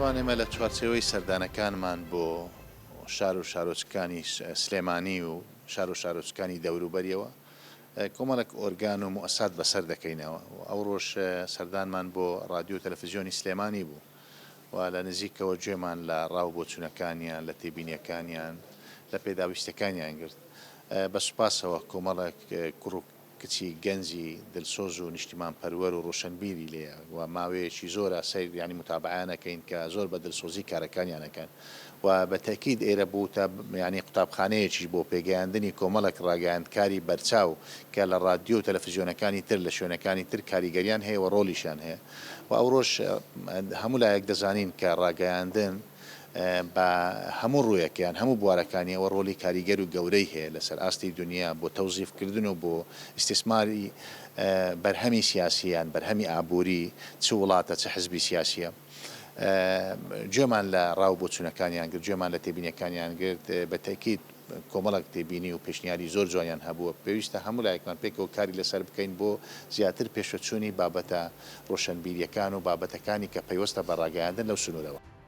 طبعا ئێمە لە چوارچێوەی سەردانەکانمان بۆ شار و شارۆچکانی سلێمانی و شار و شارۆچکانی دەوروبەریەوە کۆمەڵک ئۆرگان و موسات بەسەر دەکەینەوە ئەو ڕۆژ سەردانمان بۆ رادیۆ تەلەڤیزیۆنی سلێمانی بوو و لە نزیکەوە گوێمان لە ڕاو بۆچوونەکانیان لە تێبینیەکانیان لە پێداویستەکانیان گرت بە سوپاسەوە کۆمەڵک کوڕ و کچی گەنجی دڵسۆز و نیشتیمان پەروەر و ڕۆشنبیری لێە و ماوەیەکی زۆرە سیر ینی متابعانەکەین کە زۆر بە دڵسۆزی کارەکانیانەکەن و بە تاکید ئێرە بوو تا ینی قوتابخانەیەکی بۆ پێگەیاندنی کۆمەڵک ڕاگەیاندکاری بەرچاو کە لە رادیۆ و تەلەڤیزیۆنەکانی تر لە شوێنەکانی تر کاریگەریان هەیە و ڕۆلیشان هەیە و ئەو ڕۆژ هەموو لایەک دەزانین کە ڕاگەیاندن بە هەموو ڕوویەکیان هەموو بوارەکانی ئەوە ڕۆلی کاریگەر و گەورەی هەیە لەسەر ئاستی دنیا بۆ تەوزیفکردن و بۆ ئیسtisماری بەرهەمی سیاسیان بەرهەمی ئابووری چ وڵاتە چه حزبی سیاسیە گوێمان لە ڕاو بۆچوونەکانیان گرت گوێمان لە تێبینیەکانیان گرت بە تاکید کۆمەڵک تێبینی و پێشنیاری زۆر جوانیان هەبووە پێویستە هەموو لایەکمان پێکەوە کاری لەسەر بکەین بۆ زیاتر پێشەچوونی بابەتە ڕۆشنبیریەکان و بابەتەکانی کە پەیوەستە بە ڕاگەیاندن لەو سنوورەوە.